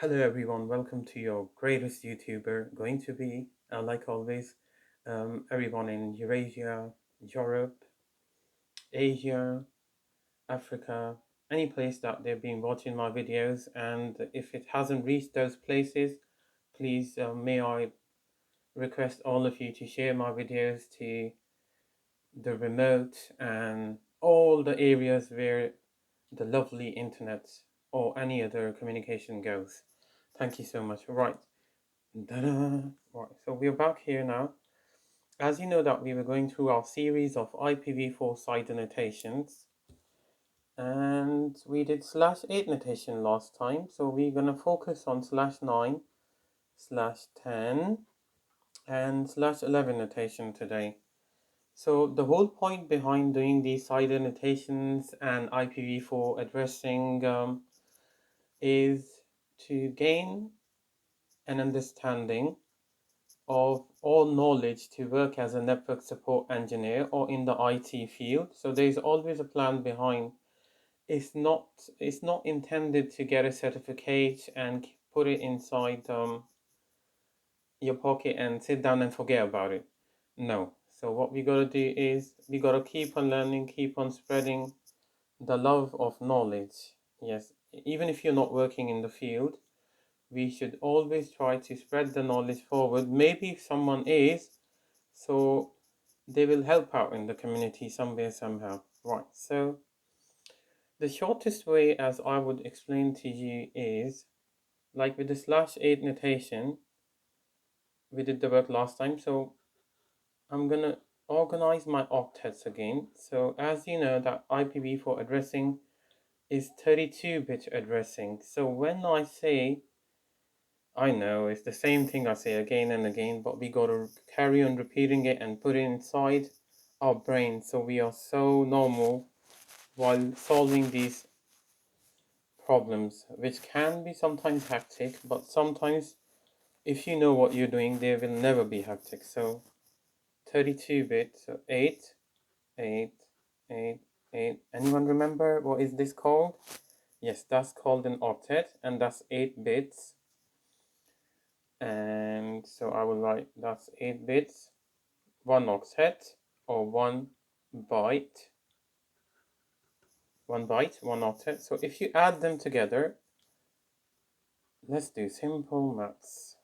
Hello everyone, welcome to your greatest YouTuber, going to be, like always, everyone in Eurasia, Europe, Asia, Africa, any place that they've been watching my videos, and if it hasn't reached those places, please may I request all of you to share my videos to the remote and all the areas where the lovely internet or any other communication goes. Thank you so much. Right. Ta-da! Right, so we're back here now. As you know that we were going through our series of IPv4 CIDR notations, and we did /8 notation last time, so we're going to focus on /9, /10, and /11 notation today. So the whole point behind doing these CIDR notations and IPv4 addressing is to gain an understanding of all knowledge to work as a network support engineer or in the IT field. So there's always a plan behind. It's not intended to get a certificate and put it inside your pocket and sit down and forget about it. No. So what we gotta do is we gotta keep on learning, keep on spreading the love of knowledge. Yes, even if you're not working in the field, we should always try to spread the knowledge forward. Maybe if someone is, so they will help out in the community somewhere, somehow. Right, so the shortest way, as I would explain to you, is like with the /8 notation. We did the work last time, so I'm gonna organize my octets again. So as you know that IPv4 addressing is 32-bit addressing. So when I know it's the same thing I say again and again, but we gotta carry on repeating it and put it inside our brain so we are so normal while solving these problems, which can be sometimes hectic, but sometimes if you know what you're doing, they will never be hectic. So 32-bit, so 8, 8, 8, 8. Anyone remember what is this called? Yes, that's called an octet, and that's 8 bits. And so I will write that's 8 bits, 1 octet, or 1 byte, 1 byte, 1 octet. So if you add them together, let's do simple maths.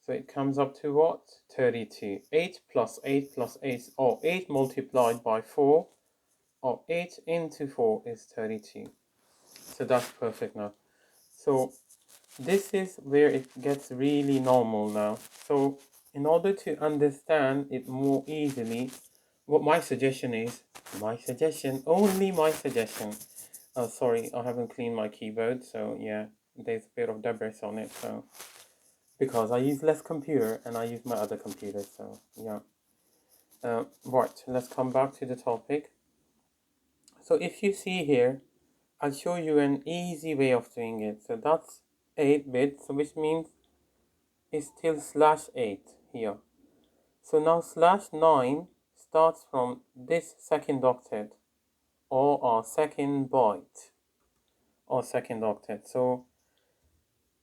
So it comes up to what? 32. 8 plus 8 plus 8, or 8 multiplied by 4, or 8 into 4 is 32. So that's perfect now. So this is where it gets really normal now. So in order to understand it more easily, what my suggestion is, only my suggestion. Oh, sorry, I haven't cleaned my keyboard, so yeah, there's a bit of debris on it, so because I use less computer and I use my other computer, so yeah. Right, let's come back to the topic. So if you see here, I'll show you an easy way of doing it. So that's 8 bits, which means it's still /8 here. So now /9 starts from this second octet, or our second byte, or second octet. So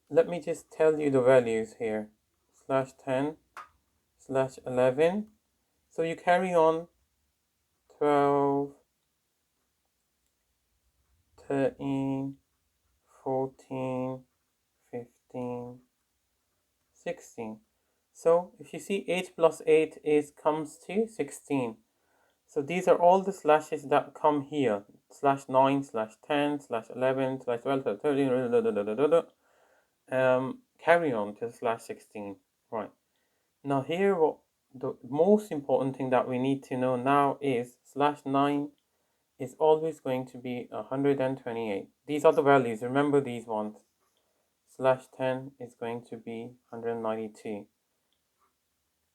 let me just tell you the values here. /10, /11. So you carry on 12, 13, 14, 15, 16. So if you see 8 plus 8 comes to 16. So these are all the slashes that come here. /9, /10, /11, /12, /13, carry on to /16. Right. Now here, what the most important thing that we need to know now is /9 is always going to be 128. These are the values. Remember these ones. /10 is going to be 192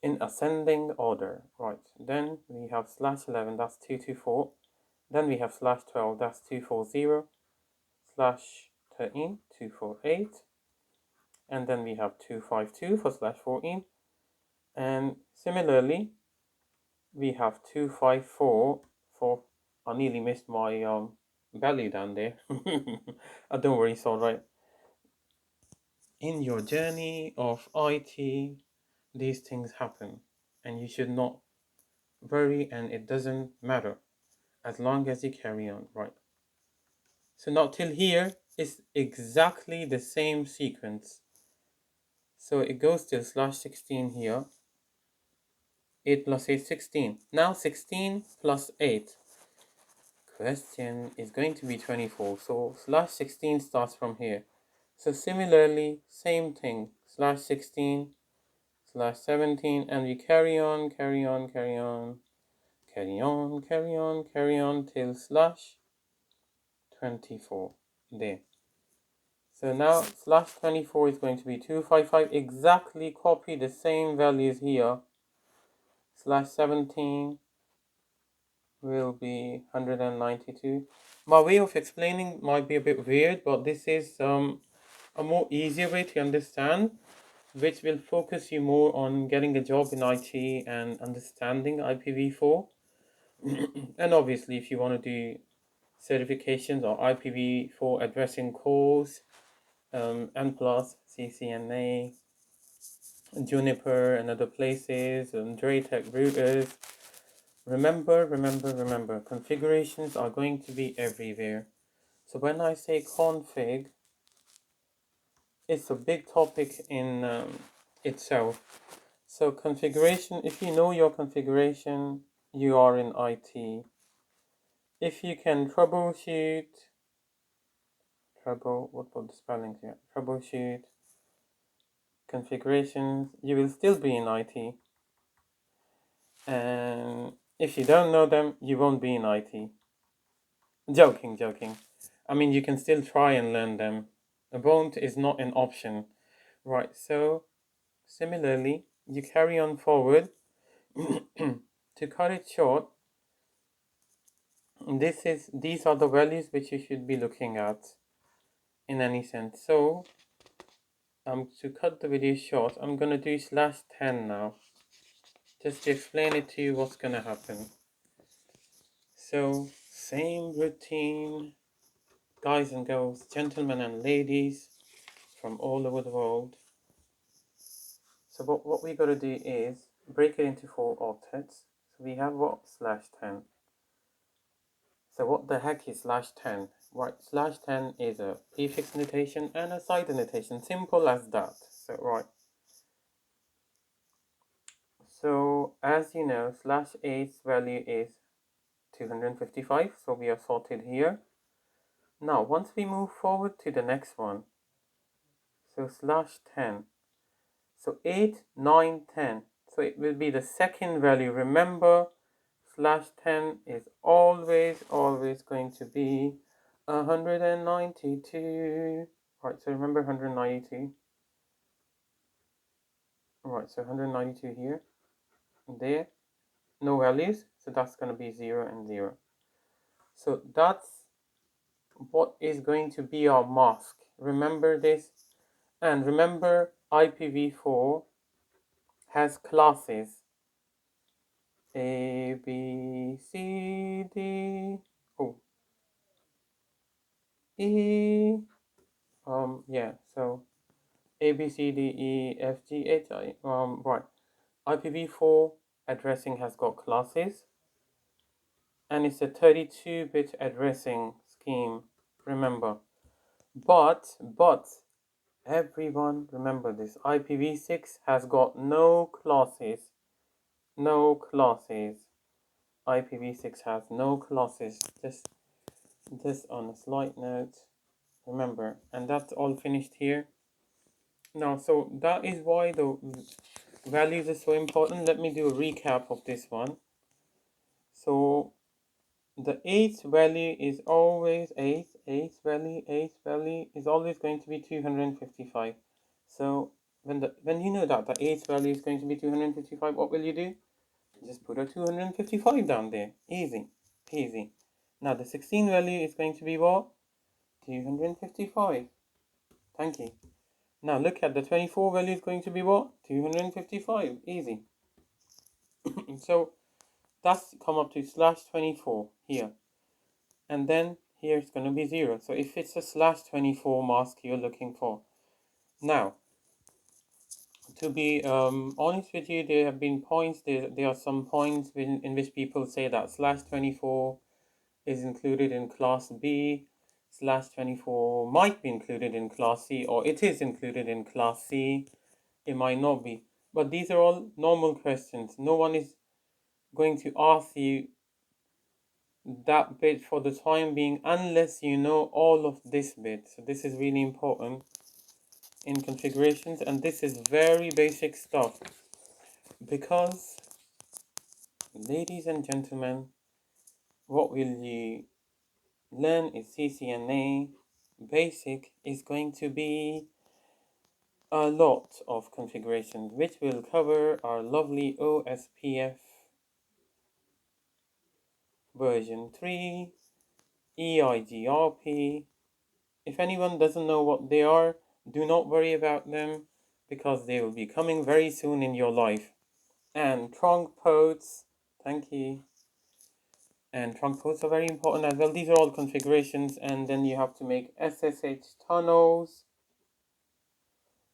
in ascending order. Right. Then we have /11, that's 224. Then we have /12, that's 240. /13, 248. And then we have 252 for /14. And similarly, we have 254 for, I nearly missed my value down there. Don't worry, it's all right. in your journey of IT, these things happen, and you should not worry, and it doesn't matter as long as you carry on, right? So now till here is exactly the same sequence. So it goes till /16 here. 8 plus 8, 16. Now 16 plus 8. Question is going to be 24. So /16 starts from here. So similarly, same thing. /16, /17, and we carry on, carry on, carry on, carry on, carry on, carry on till /24. There. So now /24 is going to be 255. Exactly copy the same values here. /17 will be 192. My way of explaining might be a bit weird, but this is a more easier way to understand, which will focus you more on getting a job in IT and understanding IPv4. And obviously, if you want to do certifications or IPv4 addressing course, N+, CCNA, Juniper, and other places, and Draytech routers. Remember, configurations are going to be everywhere. So when I say config, it's a big topic in itself. So configuration, if you know your configuration, you are in IT. If you can troubleshoot, what about the spelling here? Troubleshoot configurations, you will still be in IT. And if you don't know them, you won't be in IT. Joking. I mean, you can still try and learn them. A won't is not an option. Right, so similarly, you carry on forward. To cut it short, these are the values which you should be looking at in any sense. So to cut the video short, I'm gonna do /10 now, just to explain it to you what's gonna happen. So same routine, guys and girls, gentlemen and ladies from all over the world. So what we got to do is break it into 4 octets. So we have what? /10. So what the heck is /10? Right, /10 is a prefix notation and a CIDR notation. Simple as that. So right. So as you know, /8's value is 255. So we are sorted here. Now once we move forward to the next one, so /10. So 8, 9, 10. So it will be the second value. Remember, /10 is always going to be 192. Right, so remember 192. Right, so 192 here. There. No values, so that's going to be 0 and 0. So that's what is going to be our mask. Remember this. And remember, IPv4 has classes. A, B, C, D, E. Yeah, so A, B, C, D, E, F, G, H, I. Right. IPv4 addressing has got classes, and it's a 32-bit addressing scheme. Remember, but everyone remember this. IPv6 has got no classes. No classes. IPv6 has no classes. Just on a slight note. Remember, and that's all finished here. Now, so that is why the values are so important. Let me do a recap of this one. So the eighth value is always eighth value is always going to be 255. So when you know that the eighth value is going to be 255, what will you do? Just put a 255 down there. Easy peasy. Now the 16 value is going to be what? 255. Thank you. Now look at the 24 value is going to be what? 255. Easy. So that's come up to /24 here. And then here it's going to be 0. So if it's a /24 mask you're looking for. Now, to be honest with you, there have been points, there are some points in which people say that /24 is included in class B, /24 might be included in class C, or it is included in class C, it might not be. But these are all normal questions. No one is going to ask you that bit for the time being unless you know all of this bit. So this is really important in configurations, and this is very basic stuff because, ladies and gentlemen, what will you learn is CCNA basic is going to be a lot of configurations which will cover our lovely OSPF version 3, EIGRP. If anyone doesn't know what they are, do not worry about them because they will be coming very soon in your life. And trunk ports, thank you. And trunk ports are very important as well. These are all configurations, and then you have to make SSH tunnels.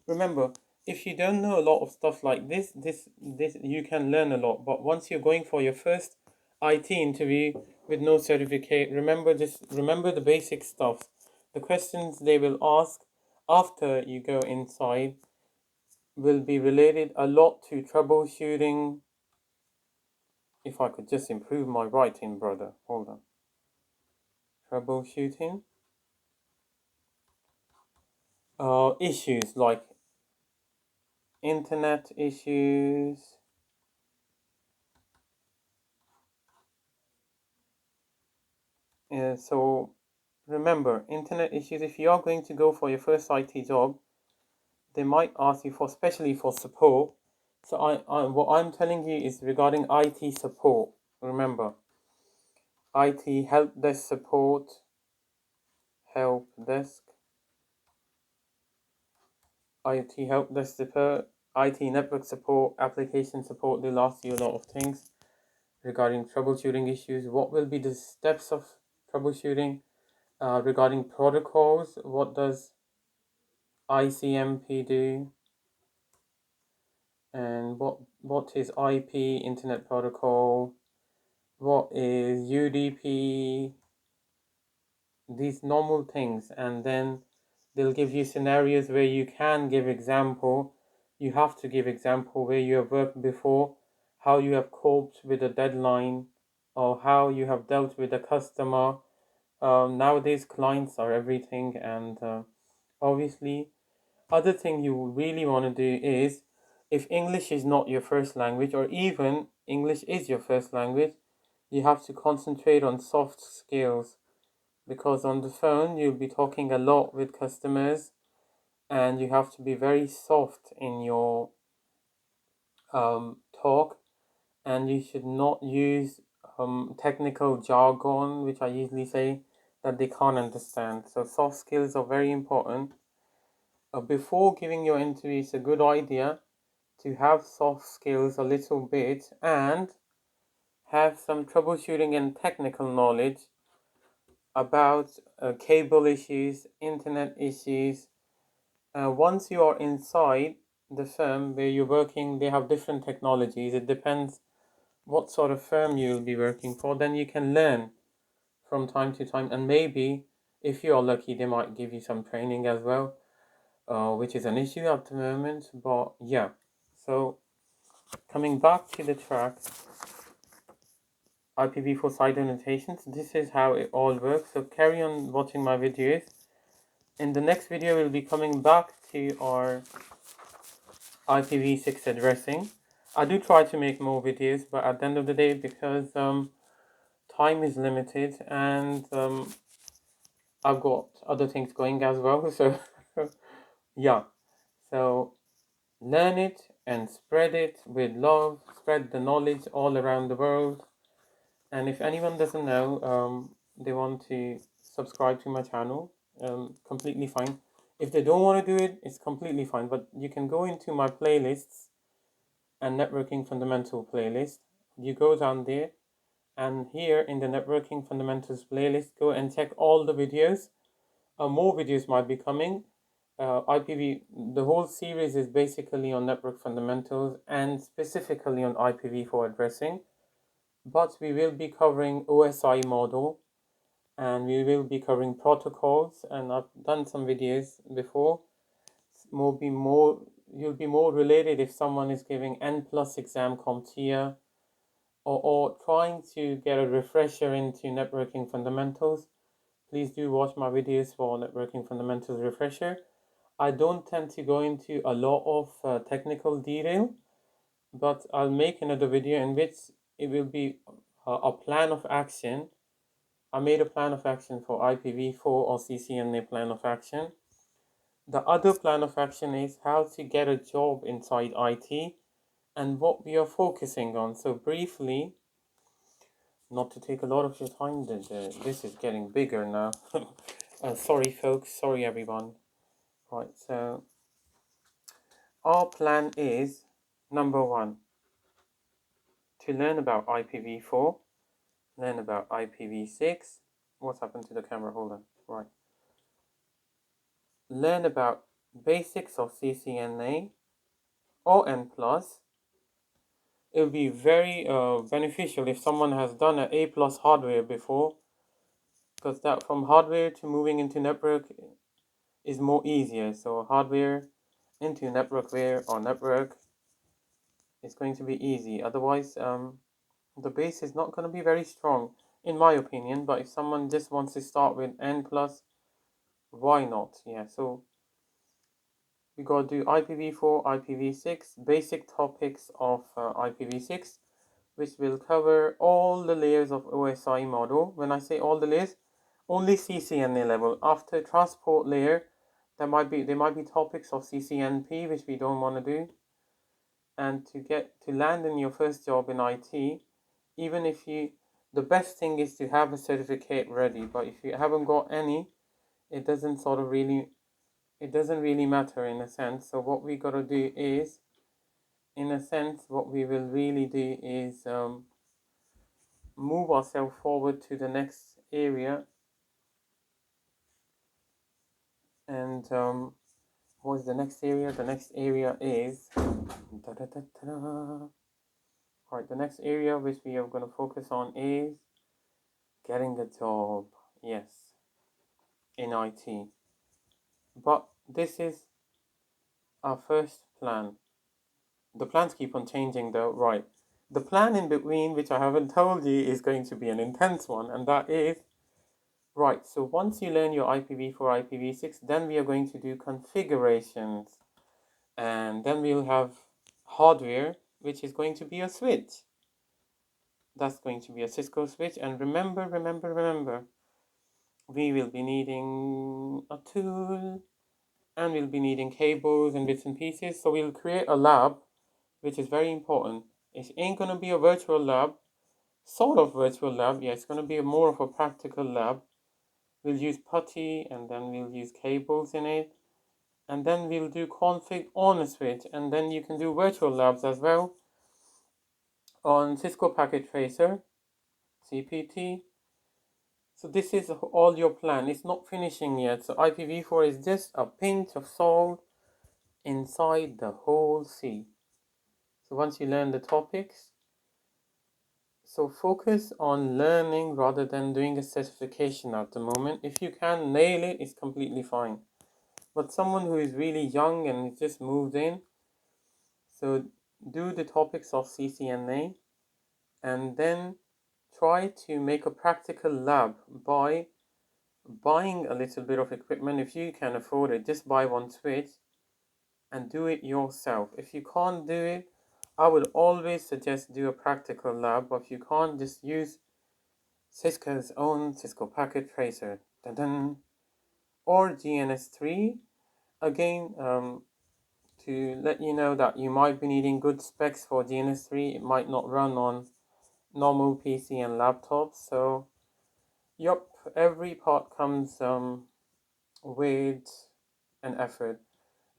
Remember, if you don't know a lot of stuff like this, you can learn a lot. But once you're going for your first IT interview with no certificate, remember the basic stuff. The questions they will ask after you go inside will be related a lot to troubleshooting. If I could just improve my writing, brother. Hold on. Troubleshooting. Issues like internet issues. So remember, internet issues, if you are going to go for your first IT job, they might ask you for, especially for support. So what I'm telling you is regarding IT support. Remember, IT help desk support, help desk, IT help desk support, IT network support, application support. They'll ask you a lot of things regarding troubleshooting issues. What will be the steps of troubleshooting? Regarding protocols, what does ICMP do? And what is IP, Internet Protocol? What is UDP? These normal things, and then they'll give you scenarios where you can give example. You have to give example where you have worked before, how you have coped with a deadline, or how you have dealt with a customer. Nowadays, clients are everything, and obviously, other thing you really want to do is, if English is not your first language, or even English is your first language, you have to concentrate on soft skills, because on the phone you'll be talking a lot with customers, and you have to be very soft in your talk, and you should not use technical jargon, which I usually say that they can't understand. So soft skills are very important. Before giving your interview, it's a good idea to have soft skills a little bit and have some troubleshooting and technical knowledge about cable issues, internet issues. Once you are inside the firm where you're working, they have different technologies. It depends what sort of firm you'll be working for. Then you can learn from time to time, and maybe if you are lucky, they might give you some training as well, which is an issue at the moment. But yeah, so coming back to the track, IPv4 CIDR annotations, this is how it all works. So carry on watching my videos. In the next video, we'll be coming back to our IPv6 addressing. I do try to make more videos, but at the end of the day, because time is limited, and I've got other things going as well, so yeah. So learn it and spread it with love, spread the knowledge all around the world. And if anyone doesn't know, they want to subscribe to my channel, completely fine. If they don't want to do it, it's completely fine. But you can go into my playlists and networking fundamental playlist. You go down there, and here in the networking fundamentals playlist, go and check all the videos. More videos might be coming. the whole series is basically on network fundamentals and specifically on IPv4 addressing, but we will be covering OSI model and we will be covering protocols, and I've done some videos before. You'll be more related if someone is giving N plus exam CompTIA or trying to get a refresher into networking fundamentals. Please do watch my videos for networking fundamentals refresher. I don't tend to go into a lot of technical detail, but I'll make another video in which it will be a plan of action. I made a plan of action for IPv4 or CCNA plan of action. The other plan of action is how to get a job inside IT and what we are focusing on. So briefly, not to take a lot of your time, this is getting bigger now. Sorry folks, sorry everyone. Right, so our plan is, number one, to learn about IPv4, learn about IPv6. What's happened to the camera? Hold on. Right. Learn about basics of CCNA or N+. It will be very beneficial if someone has done an A+ hardware before, because that from hardware to moving into network is more easier. So hardware into networkware or network is going to be easy. Otherwise, the base is not going to be very strong, in my opinion. But if someone just wants to start with N+, why not? Yeah, so we got to do IPv4, IPv6, basic topics of IPv6, which will cover all the layers of OSI model. When I say all the layers, only CCNA level. After transport layer, there might be topics of CCNP, which we don't want to do. And to land in your first job in IT, even if the best thing is to have a certificate ready. But if you haven't got any, it doesn't really matter in a sense. So what we got to do is, in a sense, what we will really do is move ourselves forward to the next area. And what's the next area? The next area is right. The next area which we are going to focus on is getting a job. Yes, in IT. But this is our first plan. The plans keep on changing though, right? The plan in between, which I haven't told you, is going to be an intense one, and that is, right, so once you learn your IPv4, IPv6, then we are going to do configurations, and then we'll have hardware, which is going to be a switch. That's going to be a Cisco switch, and remember, we will be needing a tool, and we'll be needing cables and bits and pieces, so we'll create a lab, which is very important. It ain't going to be a virtual lab, sort of virtual lab. Yeah, it's going to be more of a practical lab. We'll use putty, and then we'll use cables in it, and then we'll do config on a switch, and then you can do virtual labs as well on Cisco Packet Tracer, CPT. So this is all your plan. It's not finishing yet. So IPv4 is just a pinch of salt inside the whole sea. So once you learn the topics, so focus on learning rather than doing a certification at the moment. If you can nail it, it's completely fine. But someone who is really young and just moved in, so do the topics of CCNA and then try to make a practical lab by buying a little bit of equipment. If you can afford it, just buy one switch and do it yourself. If you can't do it, I would always suggest do a practical lab, but if you can't, just use Cisco's own Cisco Packet Tracer, or GNS3. Again, to let you know that you might be needing good specs for GNS3. It might not run on normal PC and laptops. So, yup, every part comes with an effort,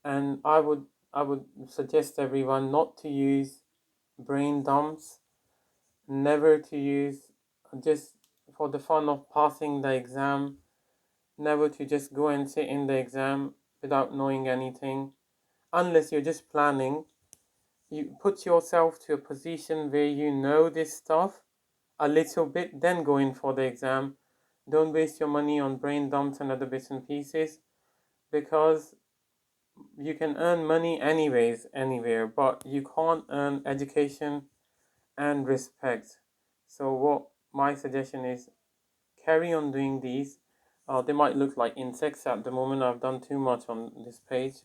and I would suggest everyone not to use brain dumps, never to use just for the fun of passing the exam, never to just go and sit in the exam without knowing anything, unless you're just planning. You put yourself to a position where you know this stuff a little bit, then go in for the exam. Don't waste your money on brain dumps and other bits and pieces, because you can earn money anyways, anywhere, but you can't earn education and respect. So what my suggestion is, carry on doing these. They might look like insects at the moment. I've done too much on this page.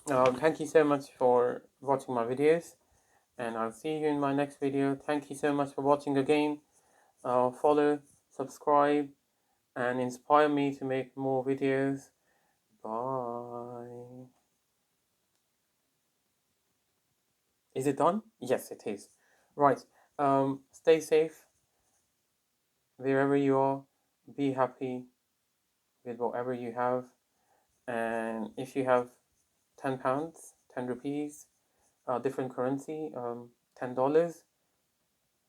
Thank you so much for watching my videos, and I'll see you in my next video. Thank you so much for watching again. Follow, subscribe, and inspire me to make more videos. Bye. Is it done? Yes, it is. Right. Stay safe wherever you are. Be happy with whatever you have. And if you have £10, 10 rupees, different currency, $10,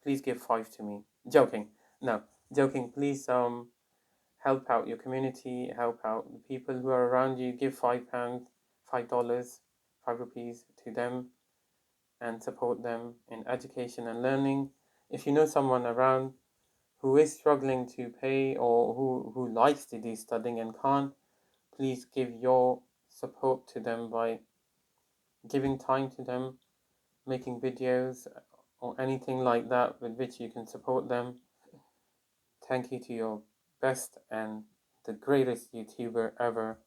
please give 5 to me. Joking. No, joking. Please help out your community, help out the people who are around you. Give £5, $5, 5 rupees to them, and support them in education and learning. If you know someone around who is struggling to pay, or who likes to do studying and can't, please give your support to them by giving time to them, making videos, or anything like that with which you can support them. Thank you to your best and the greatest YouTuber ever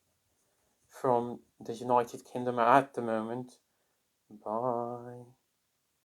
from the United Kingdom at the moment. Bye.